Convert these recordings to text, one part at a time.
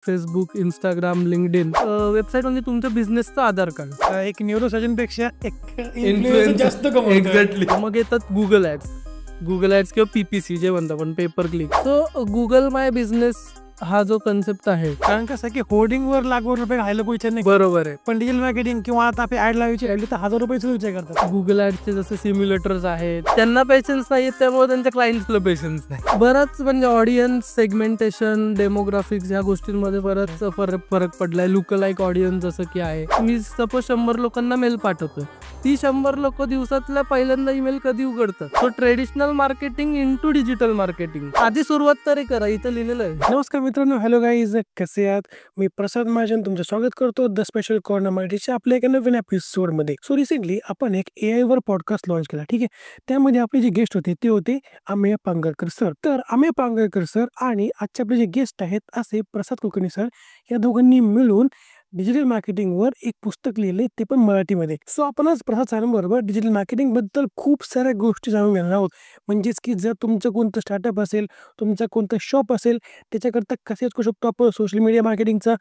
Facebook, Instagram, LinkedIn. Website म्हणजे तुमच्या बिझनेसचा आधार card. एक न्यूरोसर्जन पेक्षा एक इन्फ्लुएन्सर जास्त कमवतो. एक्झॅक्टली. मग येतात गुगल ॲड्स किंवा PPC जे म्हणतो आपण, पेपर क्लिक. सो गुगल माय बिझनेस हा जो कन्सेप्ट आहे, कारण कसं की होर्डिंगवर लाखो रुपये घायला कोणी विचार नाही. बरोबर आहे. पण डिजिटल मार्केटिंग किंवा आता आपण ऍड लावायची राहिली तर 1000 रुपये विचार करतात. गुगल ॲड्सचे जसे सिम्युलेटर्स आहेत, त्यांना पेशन्स नाही, त्यामुळे त्यांच्या क्लायंट्सला पेशन्स नाही. बराच म्हणजे ऑडियन्स सेगमेंटेशन, डेमोग्राफिक्स ह्या गोष्टींमध्ये बराच फरक पडलाय. लुकलाईक ऑडियन्स जसं की आहे, मी सपोज 100 लोकांना मेल पाठवतोय, ती 100 लोक दिवसातल्या पहिल्यांदा ईमेल कधी उघडतात? So traditional marketing into digital marketing. आधी सुरुवात तरी करा, इथं लिहिलेलं आहे. नमस्कार मित्रांनो, हॅलो गाईज, कसे आहात? मी प्रसाद महाजन तुमचं स्वागत करतो द स्पेशल कॉर्नर मराठीच्या आपल्या एका नवीन एपिसोडमध्ये. सो रिसेंटली आपण एक AI वर पॉडकास्ट लॉन्च केला, ठीक आहे. त्यामध्ये आपले जे गेस्ट होते ते होते अमेय पांगरकर सर. तर अमेय पांगरकर सर आणि आजचे आपले जे गेस्ट आहेत असे प्रसाद कुलकर्णी सर, या दोघांनी मिळून डिजिटल मार्केटिंगवर एक पुस्तक लिहिले, ते पण मराठीमध्ये. सो आपण आज प्रसाद सरांबरोबर डिजिटल मार्केटिंग बद्दल खूप साऱ्या गोष्टी जाणून घेणार आहोत. म्हणजेच की जर तुमचं कोणतं स्टार्टअप असेल, तुमचं कोणतं शॉप असेल, त्याच्याकरता कसे करू शकतो आपण सोशल मीडिया मार्केटिंगचा,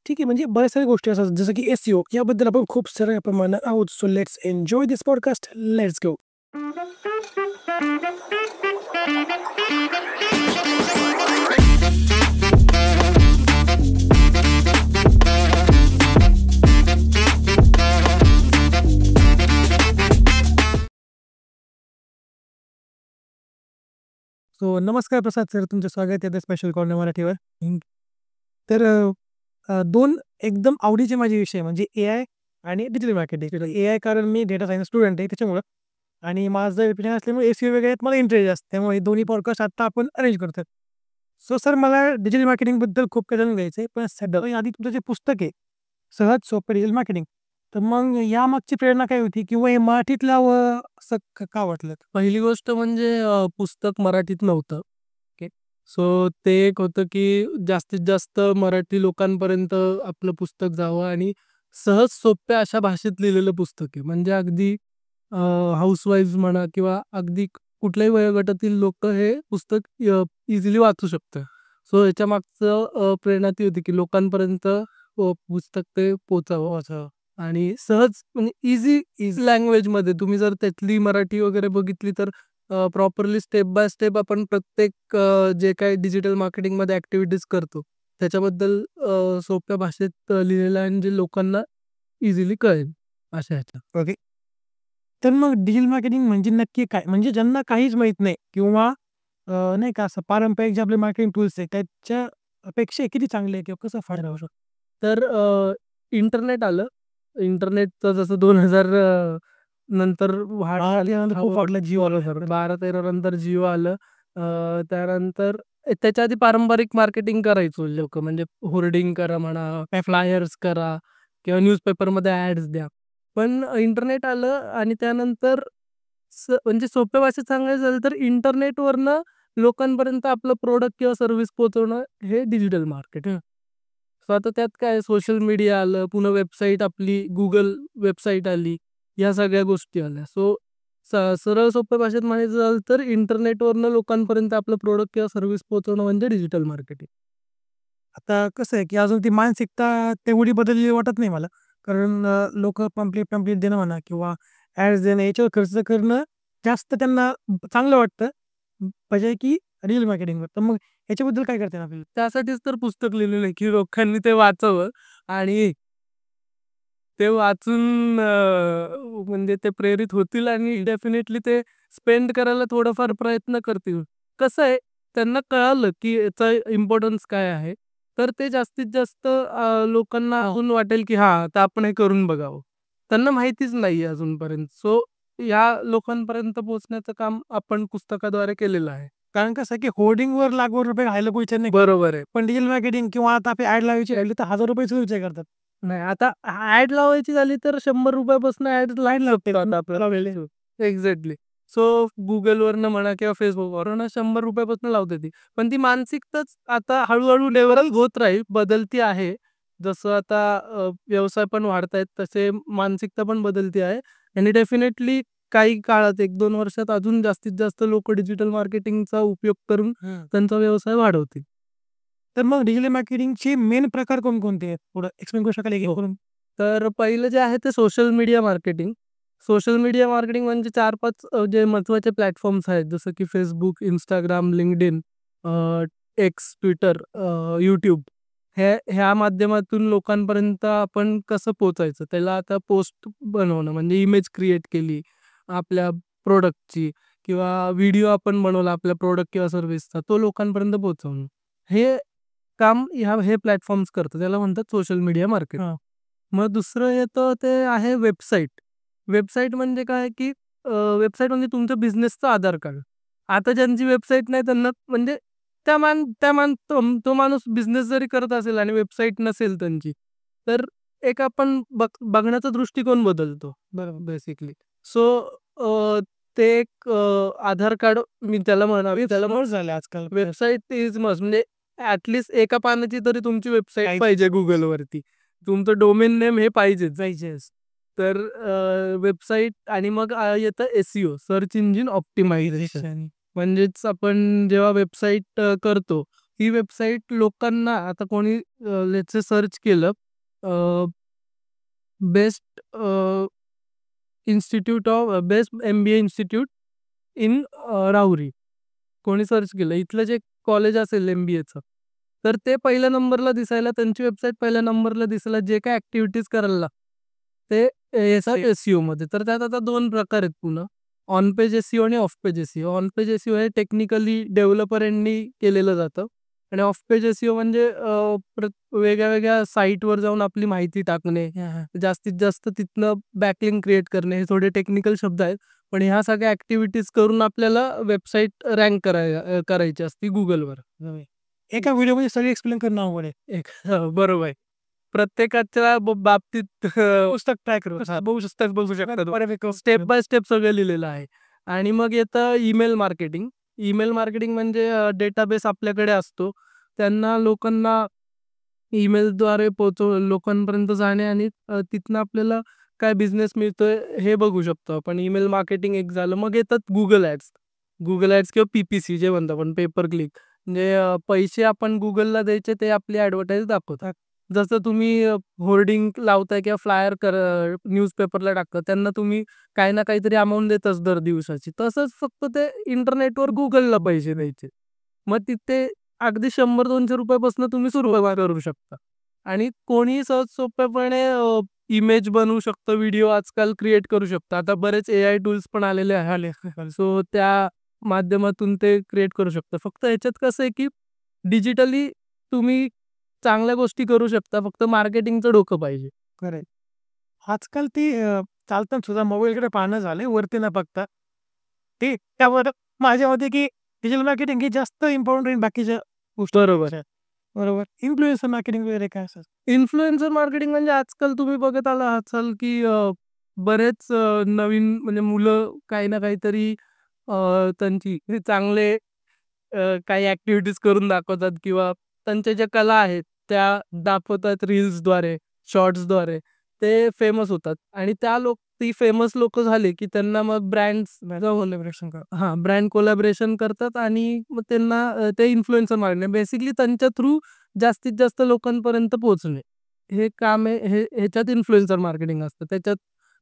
ठीक आहे. म्हणजे बऱ्याच साऱ्या गोष्टी असतात जसं की SEO, याबद्दल आपण खूप साऱ्या प्रमाणात आहोत. So let's enjoy this podcast, let's go. So नमस्कार प्रसाद सर, तुमचं स्वागत आहे स्पेशल कॉर्नर मराठीवर. तर दोन एकदम आवडीचे माझे विषय म्हणजे AI आणि डिजिटल मार्केटिंग. AI कारण मी डेटा सायन्स स्टुडंट आहे त्याच्यामुळं, आणि माझं एज्युकेशन असल्यामुळे SEO वगैरे मला इंटरेस्ट असतं, त्यामुळे दोन्ही पॉडकास्ट आता आपण अरेंज करतो. सो सर, मला डिजिटल मार्केटिंगबद्दल खूप काही जाणून घ्यायचं आहे, पण सध्या आधी तुमचं जे पुस्तक आहे सहज सोपं डिजिटल मार्केटिंग, तर मग यामागची प्रेरणा काय होती किंवा हे मराठीतला असं का वाटलं? पहिली गोष्ट म्हणजे पुस्तक मराठीत नव्हतं. ओके. सो ते एक होतं की जास्तीत जास्त मराठी लोकांपर्यंत आपलं पुस्तक जावं, आणि सहज सोप्या अशा भाषेत लिहिलेलं पुस्तक आहे. म्हणजे अगदी हाऊसवाईफ म्हणा किंवा अगदी कुठल्याही वयोगटातील लोक हे पुस्तक इझिली वाचू शकतं. सो याच्या मागचं प्रेरणा ती होती की लोकांपर्यंत पुस्तक ते पोचावं, आणि सहज म्हणजे इझी लँग्वेजमध्ये. तुम्ही जर त्यातली मराठी वगैरे बघितली तर प्रॉपरली स्टेप बाय स्टेप आपण प्रत्येक जे काही डिजिटल मार्केटिंगमध्ये ॲक्टिव्हिटीज करतो त्याच्याबद्दल सोप्या भाषेत लिहिलेलं आहे, आणि जे लोकांना इझिली कळेल अशा ह्याच्या. ओके. तर मग डिजिटल मार्केटिंग म्हणजे नक्की काय? म्हणजे ज्यांना काहीच माहीत नाही किंवा नाही का, असं पारंपरिक जे आपले मार्केटिंग टूल्स आहेत त्याच्यापेक्षा किती चांगले आहे किंवा कसा फायदा होऊ शकतो? तर इंटरनेट आलं. इंटरनेटचं जसं 2000 नंतर आल्यानंतर खूप वाढलं, जिओ आलं सर. 12-13 नंतर जिओ आलं. त्यानंतर त्याच्या आधी पारंपरिक मार्केटिंग करायचो लोक, म्हणजे होर्डिंग करा म्हणा, फ्लायर्स करा किंवा न्यूजपेपरमध्ये ॲड्स द्या. पण इंटरनेट आलं, आणि त्यानंतर म्हणजे सोप्या भाषेत सांगायचं झालं तर इंटरनेटवरनं लोकांपर्यंत आपलं प्रोडक्ट किंवा सर्व्हिस पोहोचवणं हे डिजिटल मार्केटिंग. सो आता त्यात काय, सोशल मीडिया आलं, पुन्हा वेबसाईट आपली गुगल वेबसाईट आली, या सगळ्या गोष्टी आल्या. सो सरळ सोप्या भाषेत म्हणायचं झालं तर इंटरनेटवरनं लोकांपर्यंत आपलं प्रोडक्ट किंवा सर्व्हिस पोहोचवणं म्हणजे डिजिटल मार्केटिंग. आता कसं आहे की अजून ती मानसिकता तेवढी बदललेली वाटत नाही मला. कारण लोक पम्पलेट देणं म्हणा किंवा ॲड्स देणं याच्यावर खर्च करणं जास्त त्यांना चांगलं वाटतं, पाहिजे की रिअल मार्केटिंगवर. तर मग याच्याबद्दल काय करते आपल्याला? त्यासाठीच तर पुस्तक लिहिलेलं आहे की लोकांनी ते वाचावं, आणि ते वाचून म्हणजे ते प्रेरित होतील, आणि डेफिनेटली ते स्पेंड करायला थोडंफार प्रयत्न करतील. कसं आहे, त्यांना कळालं की याचा इम्पॉर्टन्स काय आहे, तर ते जास्तीत जास्त लोकांना अजून वाटेल की हां, आता आपण हे करून बघावं. त्यांना माहितीच नाही आहे अजूनपर्यंत. सो या लोकांपर्यंत पोहोचण्याचं काम आपण पुस्तकाद्वारे केलेलं आहे. कारण कसं आहे की होर्डिंगवर लाखो रुपये घायला कोणी विचार नाही. बरोबर आहे. पण डिजिटल मार्केटिंग किंवा आता आपण ॲड लावायची राहिली तर 1000 रुपये विचार करतात. नाही, आता ॲड लावायची झाली तर 100 रुपयापासून ॲड लाईन लागते आपल्याला. एक्झॅक्टली. सो गुगलवरनं म्हणा किंवा फेसबुकवरनं 100 रुपयापासून लावते ती. पण ती मानसिकताच आता हळूहळू डेव्हलप होत राहील, बदलती आहे. जसं आता व्यवसाय पण वाढतायत तसे मानसिकता पण बदलती आहे, आणि डेफिनेटली काही काळात 1-2 वर्षात अजून जास्तीत जास्त लोक डिजिटल मार्केटिंगचा उपयोग करून त्यांचा व्यवसाय वाढवतील. तर मग डिजिटल मार्केटिंगचे मेन प्रकार कोणकोणते आहेत? थोडं एक्सप्लेन करू शकाल एक करून? तर पहिलं जे आहे ते social media marketing. Social media marketing म्हणजे 4-5 जे महत्त्वाचे प्लॅटफॉर्म्स आहेत जसं की Facebook, Instagram, LinkedIn, X, Twitter, YouTube. ह्या माध्यमातून लोकांपर्यंत आपण कसं पोहोचायचं? त्याला आता पोस्ट बनवणं म्हणजे इमेज क्रिएट केली आपल्या प्रॉडक्टची किंवा व्हिडिओ आपण बनवला आपल्या प्रॉडक्ट किंवा सर्व्हिसचा तो लोकांपर्यंत पोहोचवणं. हे काम हे प्लॅटफॉर्म्स करतात. त्याला म्हणतात सोशल मीडिया मार्केटिंग. हां. मग दुसरं येतं ते आहे वेबसाईट. वेबसाईट म्हणजे काय, की वेबसाईट म्हणजे तुमच्या बिझनेसचं आधार कार्ड. आता ज्यांची वेबसाईट नाही त्यांना म्हणजे तो माणूस बिझनेस जरी करत असेल आणि वेबसाईट नसेल त्यांची, तर एक आपण बघण्याचा दृष्टिकोन बदलतो. बरोबर बेसिकली. सो ते एक आधार कार्ड मी त्याला म्हणावी त्याला समोर झाले आजकाल. वेबसाईट इज मस्ट म्हणजे ॲटलीस्ट एका पानाची तरी तुमची वेबसाईट काही पाहिजे Googleवरती. तुमचं डोमेन नेम हे पाहिजेच. पाहिजेच. तर वेबसाईट आणि मग येतं SEO सर्च इंजिन ऑप्टिमायझेशन. म्हणजेच आपण जेव्हा वेबसाईट करतो, ही वेबसाईट लोकांना आता कोणी लेट्स से सर्च केलं best best MBA institute in Rahuri. कोणी सर्च केलं. इथलं जे कॉलेज असेल MBAचं, तर ते पहिल्या नंबरला दिसायला त्यांची वेबसाईट पहिल्या नंबरला दिसायला जे काही ॲक्टिव्हिटीज करायला लागतात, ते येतात SEOमध्ये. तर त्यात आता 2 प्रकार आहेत पुन्हा. ऑन पेज SEO आणि of page SEO. On page SEO हे टेक्निकली डेव्हलपर यांनी केलेलं जातं आणि ऑफ पेज SEO म्हणजे वेगळ्या-वेगळ्या साईटवर जाऊन आपली माहिती टाकणे, जास्तीत जास्त तिथनं बॅकलिंक क्रिएट करणे, हे थोडे टेक्निकल शब्द आहेत. पण ह्या सगळ्या ॲक्टिव्हिटीज करून आपल्याला वेबसाईट रँक करायची असते Googleवर. एका व्हिडिओमध्ये सगळे एक्सप्लेन करणं अवघड आहे. बरोबर आहे. प्रत्येकाच्या बाबतीत पुस्तक ट्राय करू. पुस्तक बघू शकता. बऱ्यापैकी स्टेप बाय स्टेप सगळं लिहिलेलं आहे. आणि मग येतं ईमेल मार्केटिंग. ईमेल मार्केटिंग म्हणजे डेटाबेस आपल्याकडे असतो. त्यांना लोकांना ईमेलद्वारे लोकांपर्यंत जाणे आणि तिथनं आपल्याला काय बिझनेस मिळतोय हे बघू शकतो आपण. ईमेल मार्केटिंग एक झालं. मग येतात Google ॲड्स. Google ॲड्स किंवा PPC जे म्हणतो आपण पेपर क्लिक. म्हणजे पैसे आपण Googleला द्यायचे ते आपली ॲडव्हर्टाइज दाखवतात. जसं तुम्ही होर्डिंग लावताय किंवा फ्लायर न्यूजपेपरला टाकता त्यांना तुम्ही काही ना काहीतरी अमाउंट देतच दर दिवसाची. तसंच फक्त ते इंटरनेटवर Googleला पैसे द्यायचे. मग तिथे अगदी ₹100-200 पासून तुम्ही सुरुवात करू शकता. आणि कोणीही सहज सोप्यापणे इमेज बनवू शकतं, व्हिडिओ आजकाल क्रिएट करू शकतं. आता बरेच AI टूल्स पण आलेले आहे. सो त्या माध्यमातून ते क्रिएट करू शकतं. फक्त ह्याच्यात कसं आहे, की डिजिटली तुम्ही चांगल्या गोष्टी करू शकता. फक्त मार्केटिंगचं डोकं पाहिजे. खरं आहे. आजकाल ते चालताना सुद्धा मोबाईलकडे पाहणं झालंय वरती न बघता. ते त्यावर माझ्या मते की डिजिटल मार्केटिंग हे जास्त इम्पोर्टंट आहे बाकीच्या गोष्टी. बरोबर. बरोबर. इन्फ्लुएन्सर मार्केटिंग वगैरे काय असतं? इन्फ्लुएन्सर मार्केटिंग म्हणजे आजकाल तुम्ही बघत असाल, की बरेच नवीन म्हणजे मुलं काही ना काहीतरी त्यांची हे चांगले काही ॲक्टिव्हिटीज करून दाखवतात किंवा त्यांच्या ज्या कला आहेत त्या दाखवतात रील्सद्वारे, शॉर्ट्सद्वारे. ते फेमस होतात आणि ती फेमस लोकं झाली, की त्यांना मग ब्रँड्स कोलॅबोरेशन करा. ब्रँड कोलॅबोरेशन करतात आणि मग त्यांना ते इन्फ्लुएन्सर मार्केटिंग बेसिकली त्यांच्या थ्रू जास्तीत जास्त लोकांपर्यंत पोहोचणे. हे काम आहे ह्याच्यात इन्फ्लुएन्सर मार्केटिंग असतं. त्याच्यात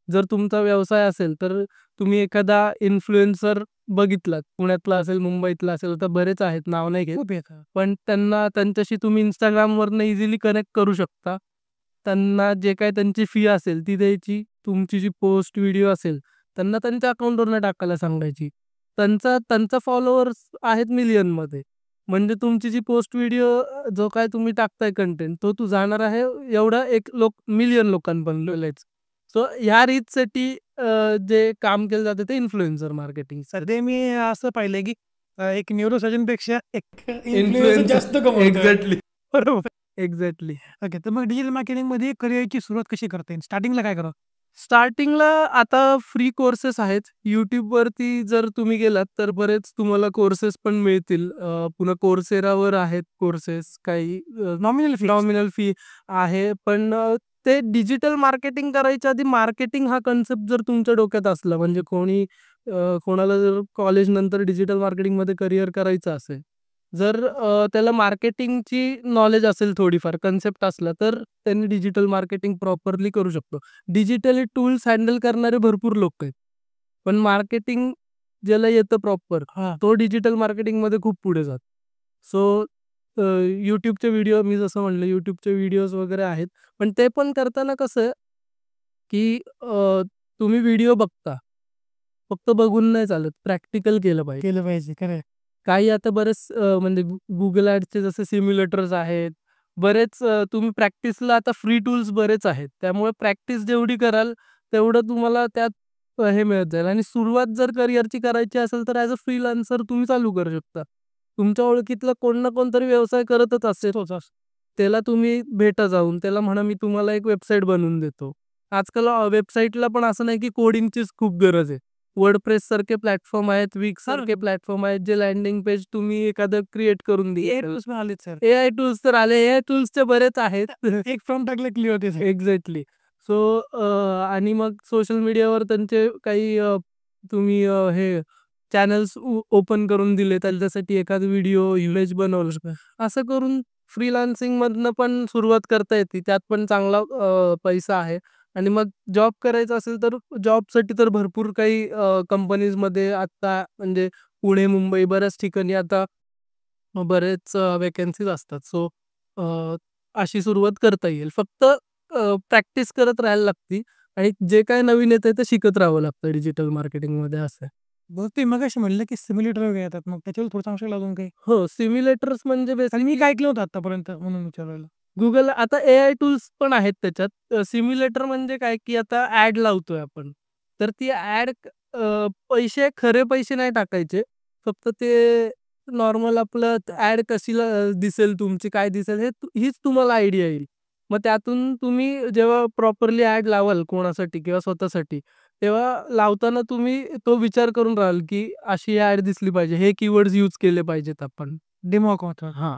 जर तुमचा व्यवसाय असेल, तर तुम्ही एखादा इन्फ्लुएन्सर बघितलात, पुण्यातला असेल, मुंबईतला असेल, आता बरेच आहेत, नाव नाही घेत. खूप येतं. पण त्यांच्याशी तुम्ही Instagramवरनं इझिली कनेक्ट करू शकता. त्यांना जे काही त्यांची फी असेल ती द्यायची. तुमची जी पोस्ट, व्हिडिओ असेल, त्यांना त्यांच्या अकाउंटवरनं टाकायला सांगायची. त्यांचा फॉलोअर्स आहेत मिलियनमध्ये. म्हणजे तुमची जी पोस्ट, व्हिडिओ जो काय तुम्ही टाकताय कंटेंट, तो जाणार आहे एवढा एक मिलियन लोकांपर्यंत. सो ह्या रीचसाठी जे काम केलं जातं ते इन्फ्लुएन्सर मार्केटिंग. सध्या मी असं पाहिलंय की एक न्यूरोसर्जनपेक्षा एक इन्फ्लुएन्सर जास्त कमवतो. एक्झॅक्टली. बरोबर. एक्झॅक्टली. ओके. तर मग डिजिटल मार्केटिंगमध्ये करिअरची सुरुवात कशी करता येईल? स्टार्टिंगला काय करावं? स्टार्टिंगला आता फ्री कोर्सेस आहेत. YouTubeवरती जर तुम्ही गेलात तर बरेच तुम्हाला कोर्सेस पण मिळतील. पुन्हा Courseraवर आहेत कोर्सेस काही नॉमिनल फी आहे. पण ते डिजिटल मार्केटिंग करायच्या आधी मार्केटिंग हा कन्सेप्ट जर तुमच्या डोक्यात असला म्हणजे कोणाला जर कॉलेजनंतर डिजिटल मार्केटिंगमध्ये करियर करायचं असेल, जर त्याला मार्केटिंगची नॉलेज असेल, थोडीफार कन्सेप्ट असला, तर त्यांनी डिजिटल मार्केटिंग प्रॉपरली करू शकतो. डिजिटली टूल्स हँडल करणारे भरपूर लोक आहेत. पण मार्केटिंग ज्याला येतं प्रॉपर, तो डिजिटल मार्केटिंगमध्ये खूप पुढे जातो. सो YouTubeचे व्हिडिओ, मी जसं म्हणलं YouTubeचे व्हिडिओज वगैरे आहेत. पण ते पण करताना कसं, की तुम्ही व्हिडिओ बघता. फक्त बघून नाही चालत, प्रॅक्टिकल केलं पाहिजे. केलं पाहिजे. खरं काही आता बरेच म्हणजे Google ॲड्सचे जसे सिम्युलेटर्स आहेत. बरेच तुम्ही प्रॅक्टिसला आता फ्री टूल्स बरेच आहेत. त्यामुळे प्रॅक्टिस जेवढी कराल, तेवढं तुम्हाला त्यात हे मिळत जाईल. आणि सुरुवात जर करिअरची करायची असेल, तर ॲज अ फ्रीलान्सर तुम्ही चालू करू शकता. तुमच्या ओळखीतला कोण ना कोणतरी व्यवसाय करतच असेल, त्याला तुम्ही भेटा जाऊन. त्याला म्हणा, मी तुम्हाला एक वेबसाईट बनवून देतो. आजकाल वेबसाईटला पण असं नाही की कोडिंगचीच खूप गरज आहे. वर्डप्रेस सारखे प्लॅटफॉर्म आहेत, Wix सारखे प्लॅटफॉर्म आहेत, जे लँडिंग पेज तुम्ही एखादं क्रिएट करून एआय देईल. टूल्स पण आलेत सर. एआय टूल्स तर आले. एआय टूल्सचे बरेच आहेत. एक फॉर्म टाकलं क्लिअर होते सर. एक्झॅक्टली. सो आणि मग सोशल मीडियावर त्यांचे काही तुम्ही हे चॅनल्स ओपन करून दिले, त्यांच्यासाठी एखादा व्हिडिओ, इमेज बनवलं. असं करून फ्रीलान्सिंगमधनं पण सुरुवात करता येते. त्यात पण चांगला पैसा आहे. आणि मग जॉब करायचा असेल, तर जॉबसाठी तर भरपूर काही कंपनीजमध्ये आता म्हणजे पुणे, मुंबई बऱ्याच ठिकाणी आता बरेच व्हॅकन्सीज असतात. सो अशी सुरुवात करता येईल. फक्त प्रॅक्टिस करत राहायला लागती आणि जे काही नवीन येतंय ते शिकत राहावं लागतं डिजिटल मार्केटिंगमध्ये, असं आहे. बरं तुम्ही मगाशी म्हणलं की सिम्युलेटर वगैरे येतात. मग त्याच्यावर थोडं सांगू शकाल अजून काही? हो, सिम्युलेटर्स म्हणजे आणि मी काय ऐकलं होतं आत्तापर्यंत म्हणून विचारायला. Google आता एआय टूल्स पण आहेत त्याच्यात. सिम्युलेटर म्हणजे काय, की आता ॲड लावतोय आपण. तर ती ॲड पैसे, खरे पैसे नाही टाकायचे. फक्त ते नॉर्मल आपलं ॲड कशी दिसेल तुमची, काय दिसेल, हीच तुम्हाला आयडिया येईल. मग त्यातून तुम्ही जेव्हा प्रॉपरली ॲड लावाल कोणासाठी किंवा स्वतःसाठी, तेव्हा लावताना तुम्ही तो विचार करून राहाल, की अशी ॲड दिसली पाहिजे. हे कीवर्ड्स यूज केले पाहिजेत आपण. Demo account. हां.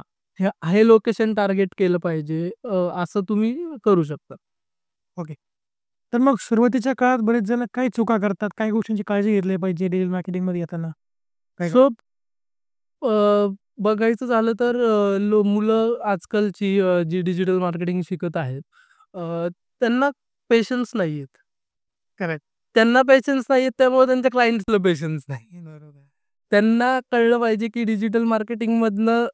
हे लोकेशन टार्गेट केलं पाहिजे. असं तुम्ही करू शकता. ओके. तर मग सुरुवातीच्या काळात बरेच जण काही चुका करतात, काही गोष्टींची काळजी घेतली पाहिजे डिजिटल मार्केटिंगमध्ये येताना. काय सो बघायचं झालं तर मुलं आजकालची जी डिजिटल मार्केटिंग शिकत आहेत, त्यांना पेशन्स नाहीयेत. करेक्ट. त्यांना पेशन्स नाहीयेत, त्यामुळे त्यांच्या क्लायंट्सला पेशन्स नाही. बरोबर. त्यांना कळलं पाहिजे, की डिजिटल मार्केटिंगमधनं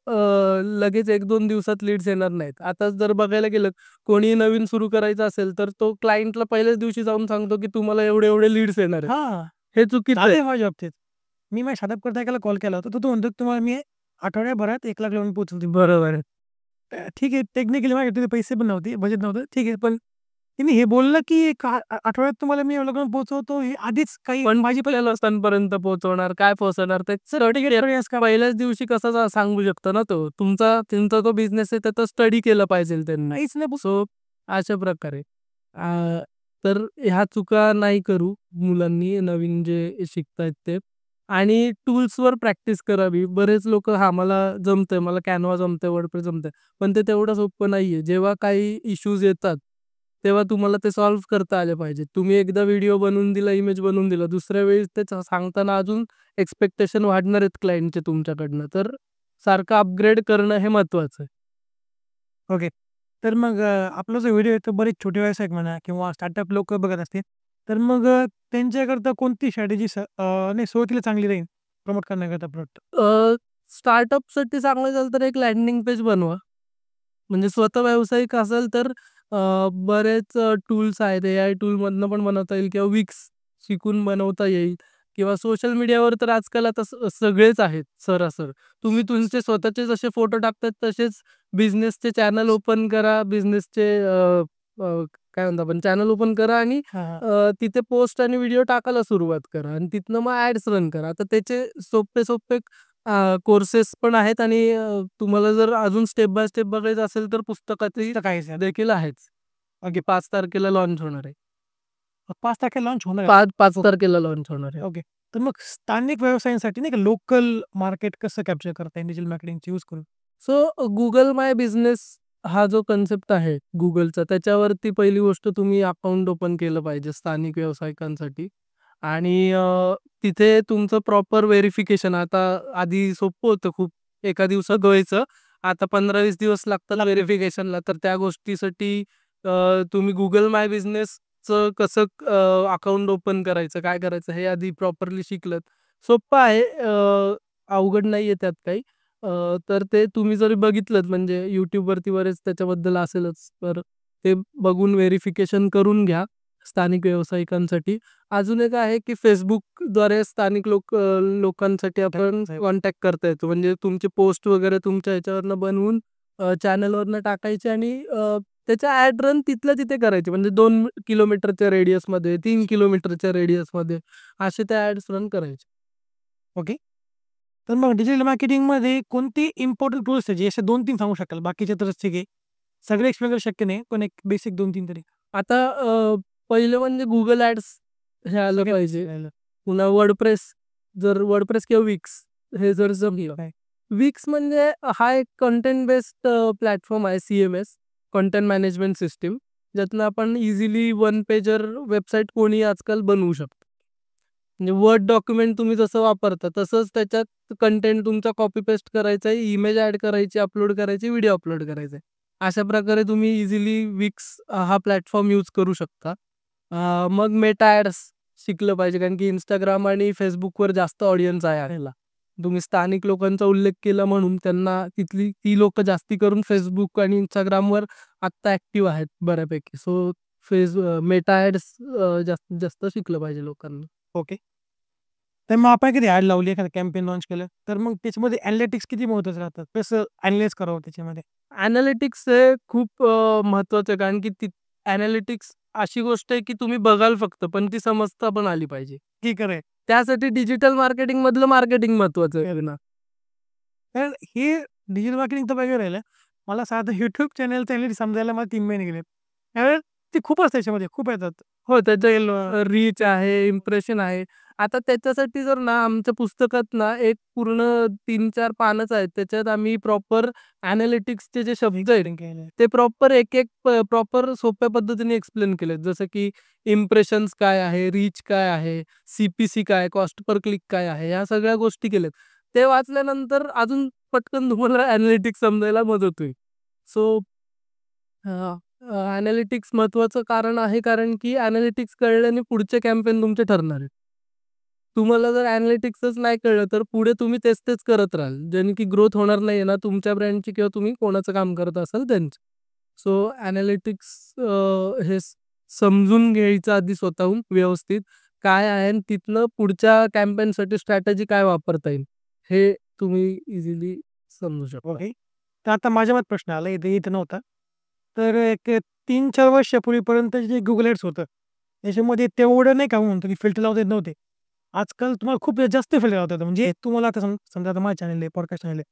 लगेच 1-2 दिवसात लीड्स येणार नाहीत. आता जर बघायला गेलं, कोणी नवीन सुरू करायचं असेल, तर तो क्लायंटला पहिल्याच दिवशी जाऊन सांगतो, की तुम्हाला एवढे-एवढे लीड्स येणार आहेत. हां. हे चुकीचं आहे. झालंय माझ्या बाबतीत. मी माझ्या स्टार्टअप करता एकाला कॉल केला होता. तर तो म्हणतो तुम्हाला मी आठवड्याभरात 1,00,000 लावून पोहोचवतो. बरोबर आहे. ठीक आहे. टेक्निकली माझ्याकडे पैसे पण नव्हते, बजेट नव्हतं. ठीक आहे. पण त्यांनी हे बोललं, की एक आठवड्यात तुम्हाला मी एवढं करून पोहोचवतो. हे आधीच काही पण माझी पहिल्या लोकांपर्यंत पोहोचवणार, काय पोहोचवणार, ते पहिल्याच दिवशी कसं सांगू शकतो ना तो. तुमचा तो बिझनेस आहे, त्याचा स्टडी केलं पाहिजे त्यांनी. काहीच नाही. सो अशा प्रकारे तर ह्या चुका नाही करू मुलांनी, नवीन जे शिकतायत ते. आणि टूल्सवर प्रॅक्टिस करावी. बरेच लोकं, मला जमतंय, मला Canva जमतंय, WordPress जमतंय. पण ते तेवढं सोपं नाहीये. जेव्हा काही इश्यूज येतात, तेव्हा तुम्हाला ते सॉल्व्ह करता आले पाहिजेत. तुम्ही एकदा व्हिडिओ बनवून दिला, इमेज बनवून दिला, दुसऱ्या वेळेस ते सांगताना अजून एक्स्पेक्टेशन वाढणार आहेत क्लायंटचे तुमच्याकडनं. तर सारखं अपग्रेड करणं हे महत्त्वाचं आहे. ओके. तर मग आपला जो व्हिडिओ आहे तो बरेच छोटे व्यावसायिक म्हणा किंवा स्टार्टअप लोकं बघत असतील. तर मग त्यांच्याकरता कोणती स्ट्रॅटेजी नाही सुरुवातीला चांगली राहील प्रमोट करण्याकरता प्रॉडक्ट? स्टार्टअपसाठी सांगायचं झालं तर एक लँडिंग पेज बनवा. म्हणजे स्वतः व्यावसायिक असेल तर बरेच टूल्स आहेत. एआय टूलमधनं पण बनवता येईल किंवा Wix शिकून बनवता येईल किंवा सोशल मीडियावर तर आजकाल आता सगळेच आहेत सरासर. तुम्ही तुमचे स्वतःचे जसे फोटो टाकतात, तसेच बिझनेसचे चॅनल ओपन करा. बिझनेसचे काय म्हणतो आपण, चॅनल ओपन करा आणि हां, हां. तिथे पोस्ट आणि व्हिडिओ टाकायला सुरुवात करा आणि तिथनं मग ॲड्स रन करा. तर त्याचे सोपे-सोपे कोर्सेस पण आहेत आणि तुम्हाला जर अजून स्टेप बाय स्टेप बघायचं असेल, तर पुस्तकातही तर काहीच नाही. देखील आहेच. अगदी 5 तारखेला लॉन्च होणार आहे. 5 तारखेला लॉन्च होणार आहे. 5 ओके. तारखेला लॉन्च होणार आहे. ओके. तर मग स्थानिक व्यवसायांसाठी नाही का लोकल मार्केट कसं कॅप्चर करता येईल डिजिटल मार्केटिंगचा यूज करून? सो Google माय बिझनेस हा जो कन्सेप्ट आहे Googleचा, त्याच्यावरती पहिली गोष्ट तुम्ही अकाउंट ओपन केलं पाहिजे स्थानिक व्यावसायिकांसाठी. आणि तिथे तुमचं प्रॉपर व्हेरिफिकेशन, आता आधी सोपं होतं खूप. एका दिवसात व्हायचं. आता 15-20 दिवस लागतात व्हेरिफिकेशनला. तर त्या गोष्टीसाठी तुम्ही Google माय बिझनेसचं कसं अकाउंट ओपन करायचं, काय करायचं हे आधी प्रॉपरली शिकलत. सोप्पं आहे. अवघड नाहीये त्यात काही. तर ते तुम्ही जरी बघितलंत म्हणजे YouTubeवरती बरेच त्याच्याबद्दल असेलच. तर ते बघून व्हेरिफिकेशन करून घ्या स्थानिक व्यावसायिकांसाठी. अजून एक आहे की Facebookद्वारे स्थानिक लोकांसाठी आपण कॉन्टॅक्ट करता येतो. म्हणजे तुमचे पोस्ट वगैरे तुमच्या ह्याच्यावरनं बनवून चॅनलवरनं टाकायचे आणि त्याच्या ॲड रन तिथल्या तिथे करायचे. म्हणजे 2 किलोमीटरच्या रेडियसमध्ये, 3 किलोमीटरच्या रेडियसमध्ये असे त्या ॲड्स रन करायचे. ओके. तर मग डिजिटल मार्केटिंगमध्ये कोणते इम्पोर्टंट टूल्स आहेत, जे असे 2-3 सांगू शकाल? बाकीचे तर ठीक आहे. सगळे एक्सप्लेन करणं शक्य नाही, पण एक बेसिक 2-3 तरी. आता पहिलं म्हणजे Google ॲड्स हे आलं सगळ्यात पाहिजे. पहिलं. पुन्हा WordPress किंवा Wix हे जर जमलं. काय? Wix म्हणजे हा एक कंटेंट बेस्ड प्लॅटफॉर्म आहे CMS कंटेंट मॅनेजमेंट सिस्टम. ज्यातनं आपण इझिली वन पेजर वेबसाईट कोणी आजकाल बनवू शकतो. म्हणजे वर्ड डॉक्युमेंट तुम्ही जसं वापरता तसंच त्याच्यात कंटेंट तुमचा कॉपी पेस्ट करायचा आहे, इमेज ॲड करायची, अपलोड करायची, व्हिडिओ अपलोड करायचा आहे. अशा प्रकारे तुम्ही इझिली Wix हा प्लॅटफॉर्म यूज करू शकता. मग मेटा ॲड्स शिकलं पाहिजे कारण की Instagram आणि Facebookवर जास्त ऑडियन्स आहे ह्याला. तुम्ही स्थानिक लोकांचा उल्लेख केला म्हणून त्यांना ती लोकं जास्ती करून Facebook आणि Instagramवर आत्ता ॲक्टिव्ह आहेत बऱ्यापैकी. सो मेटा ॲड्स जास्तीत जास्त शिकलं पाहिजे लोकांनी. ओके. तर मग आपण कधी ॲड लावली, एखादं कॅम्पेन लॉन्च केलं, तर मग त्याच्यामध्ये एनालिटिक्स किती महत्त्वाचं राहतात? कसं ॲनलाईज करावं त्याच्यामध्ये? एनालिटिक्स हे खूप महत्त्वाचं आहे कारण की एनालिटिक्स अशी गोष्ट आहे की तुम्ही बघाल फक्त, पण ती समजता पण आली पाहिजे. की खरं आहे. त्यासाठी डिजिटल मार्केटिंगमधलं मार्केटिंग महत्त्वाचं आहे ना. कारण हे डिजिटल मार्केटिंग तर वेगळं राहिलं. मला साधं YouTube चॅनलचं एनालिटिक्स समजायला मला 3 महिने गेले. त्यावेळेस ते खूपच त्याच्यामध्ये खूप येतात. हो, त्याचं रीच आहे, इम्प्रेशन आहे. आता त्याच्यासाठी जर ना आमच्या पुस्तकात ना एक पूर्ण 3-4 पानच आहेत. त्याच्यात आम्ही प्रॉपर एनालिटिक्सचे जे शब्द आहेत, केलं. ते प्रॉपर एक-एक प्रॉपर सोप्या पद्धतीने एक्सप्लेन केलेत. जसं की इम्प्रेशन्स काय आहे, रीच काय आहे, CPC काय, कॉस्ट पर क्लिक काय आहे, ह्या सगळ्या गोष्टी केल्यात. ते वाचल्यानंतर अजून पटकन तुम्हाला एनालिटिक्स समजायला मदत होईल. सो एनालिटिक्स महत्त्वाचं कारण आहे, कारण की एनालिटिक्स कळल्याने पुढचे कॅम्पेन तुमचे ठरणार आहेत. तुम्हाला जर एनालिटिक्सच नाही कळलं, तर पुढे तुम्ही तेच-तेच करत राहाल. ज्याने की ग्रोथ होणार नाहीये ना तुमच्या ब्रँडची किंवा तुम्ही कोणाचं काम करत असाल त्यांची. सो एनालिटिक्स हे समजून घ्यायचं आधी स्वतःहून व्यवस्थित काय आहे आणि तिथनं पुढच्या कॅम्पेनसाठी स्ट्रॅटेजी काय वापरता येईल, हे तुम्ही इझिली समजू शकता. ओके. तर आता माझ्या मनात प्रश्न आला, इथे इथं नव्हता. तर एक 3-4 वर्षापूर्वीपर्यंत जे Google ॲड्स होतं, त्याच्यामध्ये तेवढं नाही का म्हणतो की फिल्टर लावता येत नव्हते. आजकाल तुम्हाला खूप जास्त फिल्टर लावता येतं. म्हणजे तुम्हाला आता समजा आता माझं चॅनल आहे, पॉडकास्ट चॅनल आहे.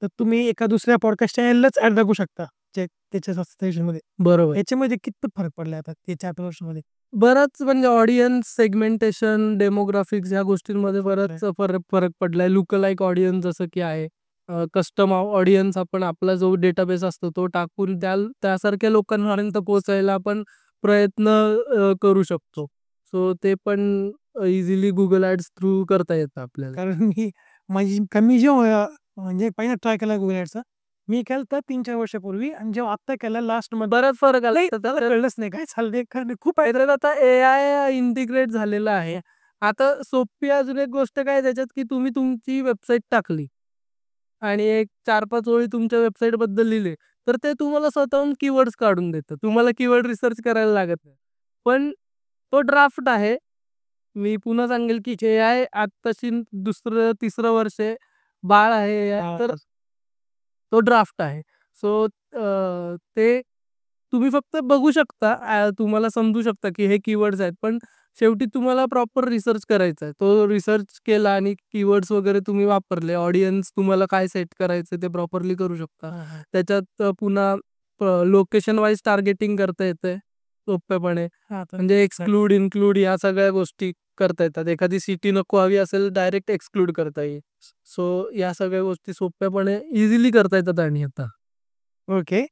तर तुम्ही एका दुसऱ्या पॉडकास्ट चॅनललाच ॲड दाखवू शकता. जे त्याच्या सबस्क्रिप्शनमध्ये. बरोबर. याच्यामध्ये कितपत फरक पडला आता ते 4-5 वर्षामध्ये? बराच म्हणजे ऑडियन्स सेगमेंटेशन, डेमोग्राफिक्स ह्या गोष्टींमध्ये बराच फरक फरक पडलाय. लूक अलाइक ऑडियन्स जसं की आहे. कस्टम ऑडियन्स आपण आपला जो डेटाबेस असतो तो टाकून त्यासारख्या लोकांपर्यंत पोहोचायला आपण प्रयत्न करू शकतो. सो ते पण इझिली Google ॲड्स थ्रू करता येतं आपल्याला. कारण मी जेव्हा म्हणजे पहिला ट्राय केला Google ॲड्सचा. मी केलं होतं 3-4 वर्षापूर्वी आणि जेव्हा आत्ता केला लास्टमध्ये बराच फरक आला. नाही, त्याला कळलंच नाही काय चाललंय कारण खूप आहे. त्याच्यात आता एआय इंटिग्रेट झालेलं आहे. आता सोपी अजून एक गोष्ट काय त्याच्यात, की तुम्ही तुमची वेबसाईट टाकली आणि एक 4-5 ओळी तुमच्या वेबसाईटबद्दल लिहिले, तर ते तुम्हाला स्वतःहून कीवर्ड्स काढून देतं. तुम्हाला कीवर्ड रिसर्च करायला लागत नाही. पण तो ड्राफ्ट आहे. मी पुन्हा सांगेल, की एआय आत्ताशी 2रं-3रं वर्ष आहे. बाळ आहे एआय. तर तो ड्राफ्ट आहे. सो ते तुम्ही फक्त बघू शकता. तुम्हाला समजू शकता, की हे कीवर्ड्स आहेत. पण शेवटी तुम्हाला प्रॉपर रिसर्च करायचा आहे. तो रिसर्च केला आणि कीवर्ड्स वगैरे तुम्ही वापरले. ऑडियन्स तुम्हाला काय सेट करायचं ते प्रॉपरली करू शकता. त्याच्यात पुन्हा लोकेशन वाईज टार्गेटिंग करता येतंय सोप्यापणे. म्हणजे एक्सक्लूड, इन्क्लूड या सगळ्या गोष्टी करता येतात. एखादी सिटी नको हवी असेल डायरेक्ट एक्सक्लूड करता येईल. सो या सगळ्या गोष्टी सोप्यापणे इझिली करता येतात आणि आता. ओके.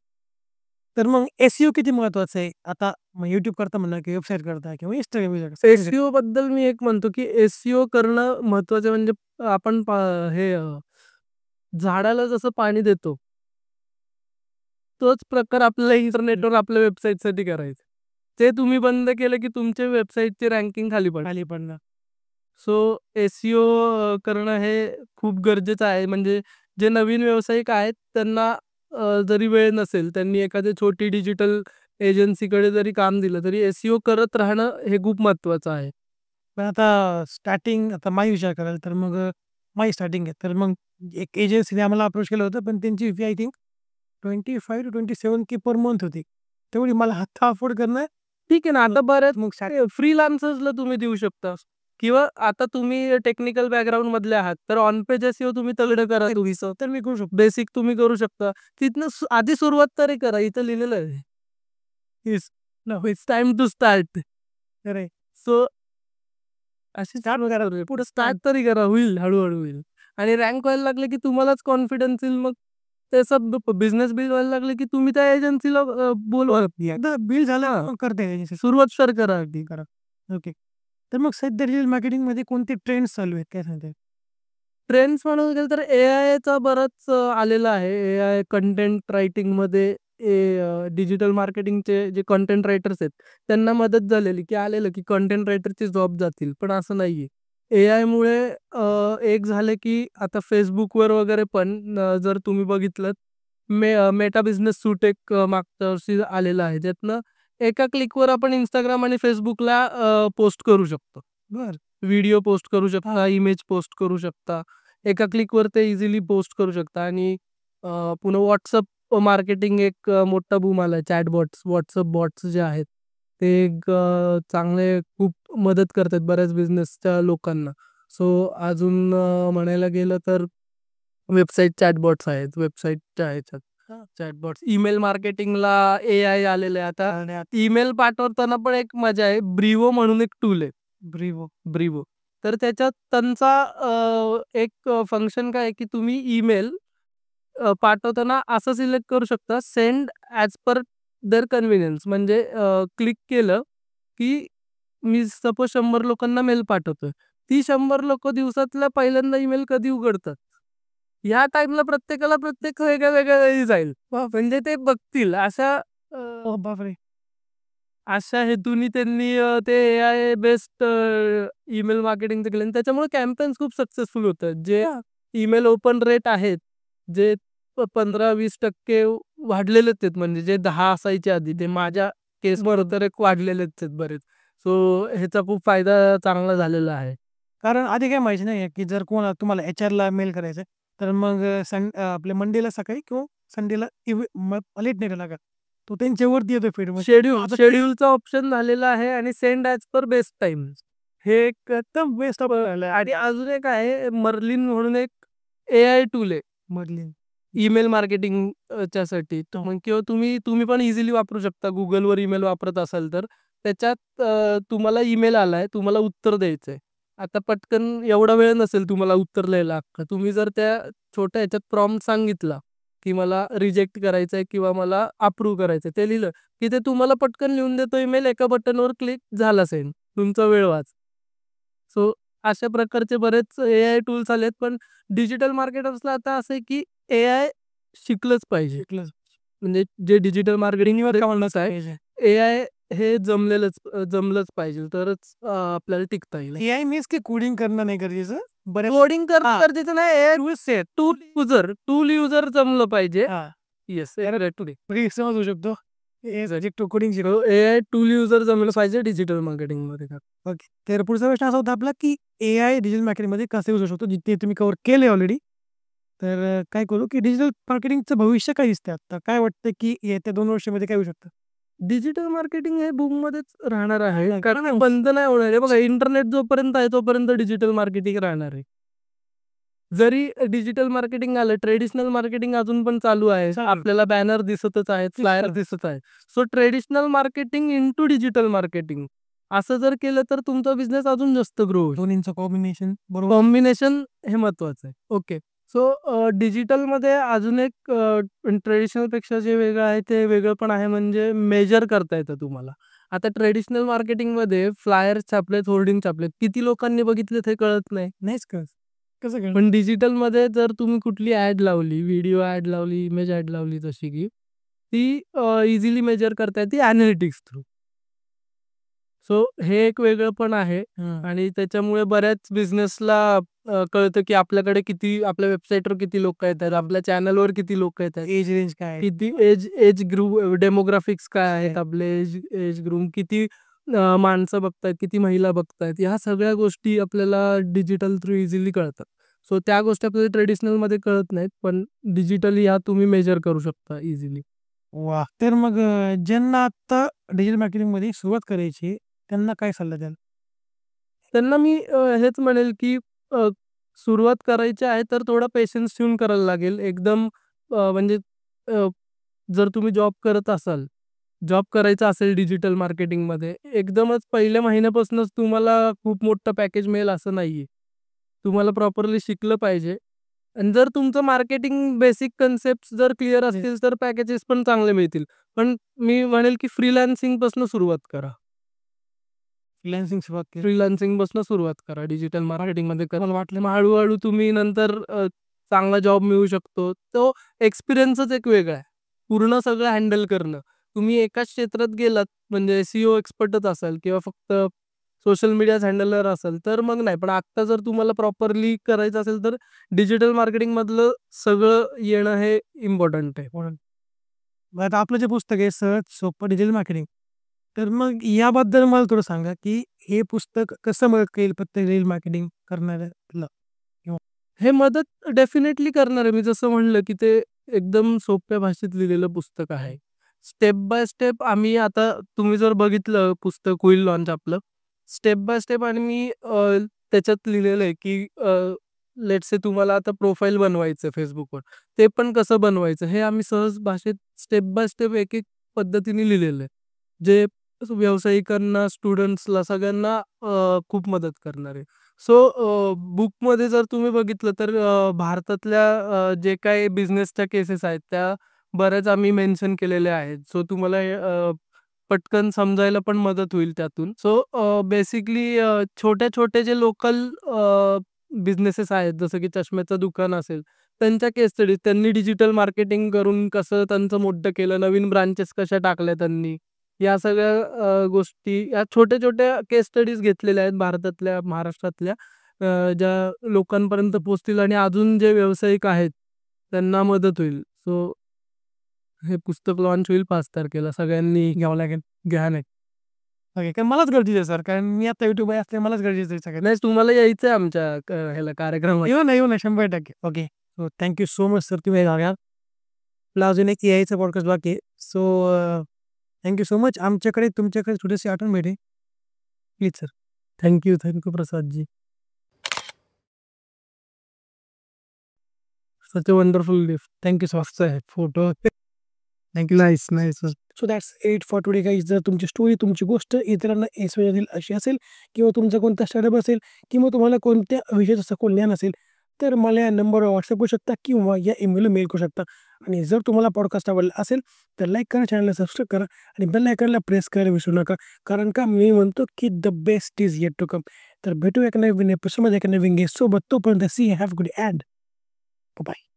तर मग एस-ई-ओ किती महत्वाचं आहे? आता मग YouTube करता म्हणा किंवा वेबसाईट करता किंवा Instagram यूज करता. एस-ई-ओ बद्दल मी एक म्हणतो, की एस-ई-ओ करणं महत्त्वाचं म्हणजे आपण झाडाला जसं पाणी देतो, तोच प्रकार आपल्याला इंटरनेटवर आपल्या वेबसाईटसाठी करायचा. ते तुम्ही बंद केलं की तुमच्या वेबसाईटची रँकिंग खाली पडणार. सो एस-ई-ओ करणं हे खूप गरजेचं आहे. म्हणजे जे नवीन व्यावसायिक आहेत त्यांना जरी वेळ नसेल, त्यांनी एखादी छोटी डिजिटल एजन्सीकडे जरी काम दिलं, तरी एस-ई-ओ करत राहणं हे खूप महत्त्वाचं आहे. पण आता स्टार्टिंग आता माझी विचार कराल तर मग माझी स्टार्टिंग आहे. तर मग एक एजन्सीने आम्हाला अप्रोच केलं होतं, पण त्यांची fee I think 25 to 27 K per month होती. तेवढी मला आता अफोर्ड करणं ठीक आहे ना, आता बऱ्याच मग फ्रीलान्सर्सला तुम्ही देऊ शकता किंवा आता तुम्ही टेक्निकल बॅकग्राऊंडमधले आहात, तर ऑन पेज एस-ई-ओ तुम्ही तगडं करा थोडीसं. तर मी करू शकतो. बेसिक तुम्ही करू शकता. तिथनं आधी सुरुवात तरी करा. इथं लिहिलेलं आहे. It's it's time to start. तर आहे. सो अशी स्टार्ट करा तुम्ही. पुढे स्टार्ट तरी करा. होईल, हळू-हळू होईल. आणि रँक व्हायला लागले की तुम्हालाच कॉन्फिडन्स येईल. मग त्याचा बिझनेस बिल्ड व्हायला लागले की तुम्ही त्या एजन्सीला बोलवा. एकदा बिल झालं हां. मग करता एजन्सी सुरुवात तर करा अगदी. करा. ओके. तर मग सध्या डिजिटल मार्केटिंगमध्ये कोणते ट्रेंड्स चालू आहेत काय सांगता येईल? ट्रेंड्स म्हणायला गेलं तर एआयचा बराच आलेला आहे. एआय कंटेंट रायटिंगमध्ये डिजिटल मार्केटिंगचे जे कंटेंट रायटर्स आहेत, त्यांना मदत झालेली, की आलेलं की कंटेंट रायटरची जॉब जातील. पण असं नाहीये. एआयमुळे एक झालं की आता Facebookवर वगैरे पण जर तुम्ही बघितलंत मेटा बिझनेस सूट एक मागच्या वर्षी आलेलं आहे. ज्यातनं एका क्लिकवर आपण Instagram आणि Facebookला पोस्ट करू शकतो. बरं. व्हिडिओ पोस्ट करू शकता, इमेज पोस्ट करू शकता. एका क्लिकवर ते इझिली पोस्ट करू शकता आणि पुन्हा WhatsApp मार्केटिंग एक मोठा बूम आलाय. चॅटबॉट्स, WhatsApp बॉट्स जे आहेत, ते एक चांगले खूप मदत करतात बऱ्याच बिझनेसच्या लोकांना. सो अजून म्हणायला गेलं तर वेबसाईट चॅटबॉट्स आहेत. वेबसाईटच्या ह्याच्यात चॅटबॉट्स. ईमेल मार्केटिंगला एआय आलेलं आहे आता. आणि ईमेल पाठवताना पण एक मजा आहे. ब्रिव्हो म्हणून एक टूल आहे. ब्रिव्हो. तर त्याच्यात त्यांचा एक फंक्शन काय आहे, की तुम्ही ईमेल पाठवताना असं सिलेक्ट करू शकता send as per their convenience. म्हणजे क्लिक केलं, की मी सपोज 100 लोकांना मेल पाठवतोय. ती 100 लोकं दिवसातल्या पहिल्यांदा ईमेल कधी उघडतात? ह्या टाईमला प्रत्येकाला प्रत्येक वेगळ्या-वेगळ्या वेळी जाईल. म्हणजे ते बघतील अशा बापरे! अशा हेतूनी त्यांनी ते एआय बेस्ड ईमेल मार्केटिंगचं केलं आणि त्याच्यामुळे कॅम्पेन्स खूप सक्सेसफुल होतात. जे ईमेल ओपन रेट आहेत, जे 15-20% वाढलेलेच आहेत. म्हणजे जे 10 असायचे आधी, ते माझ्या केसमध्ये तर एक वाढलेलेच आहेत बरेच. सो ह्याचा खूप फायदा चांगला झालेला आहे. कारण आधी काय माहिती नाही की जर कोणाला तुम्हाला एचआरला मेल करायचा आहे, तर मग आपल्या मंडेला सकाळी किंवा संडेला लेट नाईटला लागा. तो त्यांच्यावरती येतो फीडमध्ये. शेड्यूलचा ऑप्शन झालेला आहे आणि सेंड ॲज पर बेस्ट टाईम. हे एक एकदम बेस्ट ऑफ आणि अजून एक आहे मर्लिन म्हणून एक एआय टूल आहे. मधली. ईमेल मार्केटिंग च्यासाठी. तर मग किंवा तुम्ही तुम्ही पण इझिली वापरू शकता. Googleवर ईमेल वापरत असाल तर. त्याच्यात तुम्हाला ईमेल आलाय, तुम्हाला उत्तर द्यायचंय. आता पटकन एवढा वेळ नसेल तुम्हाला उत्तर लिहायला अख्खं. तुम्ही जर त्या छोट्या ह्याच्यात प्रॉम्प्ट सांगितला, की मला रिजेक्ट करायचंय किंवा मला अप्रूव्ह करायचंय. ते लिहिलं, की ते तुम्हाला पटकन लिहून देतो ईमेल. एका बटनवर क्लिक झाला सेंड. तुमचा वेळ वाच. सो अशा प्रकारचे बरेच एआय टूल्स आलेत. पण डिजिटल मार्केटर्सला आता असं आहे, की एआय शिकलंच पाहिजे. म्हणजे जे डिजिटल मार्केटिंगवर कामच आहे, एआय हे जमलंच पाहिजे. तरच आपल्याला टिकता येईल. एआय मीन्स की कोडिंग करणं नाही गरजेचं. बऱ्याच कोडिंग करणं हां. गरजेचं नाही. एआय टूल युजर जमलं पाहिजे. हां. Yes, today. समजू शकतो. कोडिंग एआय टूल युजर जमलं पाहिजे डिजिटल मार्केटिंगमध्ये. ओके. तर पुढचा प्रश्न असा होता आपला, की एआय डिजिटल मार्केटिंगमध्ये कसं यूज होऊ शकतो? ते तुम्ही कव्हर केले ऑलरेडी. तर काय करू, की डिजिटल मार्केटिंगचं भविष्य काय दिसतंय आता? काय वाटतं, की येत्या 2 वर्षामध्ये काय होऊ शकतं? डिजिटल मार्केटिंग हे बूममध्येच राहणार आहे. कारण बंद नाही होणार आहे. बघा इंटरनेट जोपर्यंत आहे तोपर्यंत डिजिटल मार्केटिंग राहणार आहे. जरी डिजिटल मार्केटिंग आलं, ट्रेडिशनल मार्केटिंग अजून पण चालू आहे. आपल्याला बॅनर दिसतच आहेत, फ्लायर दिसत आहेत. So traditional marketing into digital marketing असं जर केलं तर तुमचा बिझनेस अजून जास्त ग्रो होईल. दोन्हींचं कॉम्बिनेशन बरोबर. कॉम्बिनेशन हे महत्वाचं आहे. ओके. सो डिजिटलमध्ये अजून एक ट्रेडिशनलपेक्षा जे वेगळं आहे ते वेगळं पण आहे म्हणजे मेजर करता येतं तुम्हाला. आता ट्रेडिशनल मार्केटिंगमध्ये फ्लायर्स छापलेत, होर्डिंग छापलेत. किती लोकांनी बघितलेत हे कळत नाही. नाहीच कळत. कसं काय? पण डिजिटलमध्ये जर तुम्ही कुठली ॲड लावली, व्हिडिओ ॲड लावली, इमेज ॲड लावली जशी की ती इझिली मेजर करता येते एनालिटिक्स थ्रू. सो हे एक वेगळं पण आहे हां. आणि त्याच्यामुळे बऱ्याच बिझनेसला कळतं की आपल्याकडे किती आपल्या वेबसाईटवर किती लोकं येतात, आपल्या चॅनलवर किती लोकं येतात. एज रेंज काय आहे? किती एज एज ग्रुप डेमोग्राफिक्स काय आहेत आपले एज एज ग्रुप किती माणसं बघतायत, किती महिला बघतायत. ह्या सगळ्या गोष्टी आपल्याला डिजिटल थ्रू इझिली कळतात. सो त्या गोष्टी आपल्याला ट्रेडिशनलमध्ये कळत नाहीत, पण डिजिटली ह्या तुम्ही मेजर करू शकता इझिली. वाह! तर मग ज्यांना आत्ता डिजिटल मार्केटिंगमध्ये सुरुवात करायची आहे, त्यांना काय सल्ला द्याल? त्यांना मी हेच म्हणेल, की अ, सुरुवात करायची आहे तर थोडा पेशन्स ठेवून करायला लागेल. एकदम म्हणजे अ, जर तुम्ही जॉब करत असाल, जॉब करायचा असेल डिजिटल मार्केटिंगमध्ये, एकदमच पहिल्या महिन्यापासूनच तुम्हाला खूप मोठं पॅकेज मिळेल असं नाहीये. तुम्हाला प्रॉपरली शिकलं पाहिजे आणि जर तुमचं मार्केटिंग बेसिक कन्सेप्ट्स जर क्लिअर म्हणजे असतील, तर पॅकेजेस पण चांगले मिळतील. पण मी म्हणेल, की फ्रीलान्सिंगपासून सुरुवात करा. फ्रीलान्सिंग सुरुवात केली. फ्रीलान्सिंगपासून सुरुवात करा. डिजिटल मार्केटिंगमध्ये करा. मला वाटलं मग हळू-हळू तुम्ही नंतर चांगला जॉब मिळू शकतो. तो एक्सपिरियन्सच एक वेगळा आहे. पूर्ण सगळं हँडल करणं. तुम्ही एकाच क्षेत्रात गेलात म्हणजे SEO एक्सपर्टच असाल किंवा फक्त सोशल मीडियाच हँडलर असाल, तर मग नाही. पण आत्ता जर तुम्हाला प्रॉपरली करायचं असेल, तर डिजिटल मार्केटिंगमधलं सगळं येणं हे इम्पोर्टंट आहे. म्हणून मग आता आपलं जे पुस्तक आहे सहज सोपं डिजिटल मार्केटिंग. तर मग याबद्दल मला थोडं सांगा, की हे पुस्तक कसं मदत करेल प्रत्येक डिजिटल मार्केटिंग करणाऱ्याला? किंवा हे मदत डेफिनेटली करणार आहे. मी जसं म्हणलं, की ते एकदम सोप्या भाषेत लिहिलेलं पुस्तक आहे. स्टेप बाय स्टेप आम्ही आता तुम्ही जर बघितलं पुस्तक होईल लॉन्च आपलं. स्टेप बाय स्टेप आणि मी त्याच्यात लिहिलेलं आहे, की लेट्स से तुम्हाला आता प्रोफाइल बनवायचं आहे Facebookवर. ते पण कसं बनवायचं हे आम्ही सहज भाषेत स्टेप बाय स्टेप एक-एक पद्धतीने लिहिलेलं आहे. जे व्यावसायिकांना, स्टुडंट्सला सगळ्यांना खूप मदत करणार आहे. सो बुकमध्ये जर तुम्ही बघितलं तर भारतातल्या जे काही बिझनेसच्या केसेस आहेत त्या बऱ्याच आम्ही मेन्शन केलेल्या आहेत. सो तुम्हाला पटकन समजायला पण मदत होईल त्यातून. सो बेसिकली छोटे-छोटे जे लोकल बिझनेसेस आहेत जसं की चष्म्याचं दुकान असेल, त्यांच्या केस स्टडीज त्यांनी डिजिटल मार्केटिंग करून कसं त्यांचं मोठं केलं, नवीन ब्रांचेस कशा टाकल्या त्यांनी. या सगळ्या गोष्टी या छोट्या-छोट्या केस स्टडीज घेतलेल्या आहेत भारतातल्या, महाराष्ट्रातल्या ज्या लोकांपर्यंत पोहोचतील आणि अजून जे व्यावसायिक आहेत, त्यांना मदत होईल. सो हे पुस्तक लॉन्च होईल 5 तारखेला. सगळ्यांनी घ्यावं लागेल. घ्या नाही. ओके. कारण मलाच गरजेचं आहे सर. कारण मी आता YouTubeवर असल्यामुळे मलाच गरजेचं आहे सगळ्यात. नाही तुम्हाला यायचंय आमच्या ह्याला कार्यक्रमाला. येऊ ना 100%. Okay. So thank you so much sir तुम्ही वेळ आपला अजून एक एआयचा पॉडकास्ट बाकी आहे. So so much. आमच्याकडे तुमच्याकडे थोडीशी आठवण भेटेल. Please sir. Thank you प्रसादजी. Such a wonderful gift. Thank you so much. Photo thank you. Nice, nice. So that's it for today guys. जर तुमची स्टोरी, तुमची गोष्ट इतरांना इन्स्पायर येईल अशी असेल किंवा तुमचा कोणता स्टार्टअप असेल किंवा तुम्हाला कोणत्या विषयाचं सखोल ज्ञान असेल, तर मला या नंबरवर व्हॉट्सअप करू शकता किंवा या ईमेलला मेल करू शकता. आणि जर तुम्हाला पॉडकास्ट आवडला असेल, तर लाईक करा, चॅनलला सबस्क्राईब करा आणि बेल आयकॉनला प्रेस करायला विसरू नका. कारण का मी म्हणतो की the best is yet to come. तर भेटू एका नवीन एपिसोडमध्ये एका नवीन गेस्ट सोबत. तोपर्यंत see have good and bye.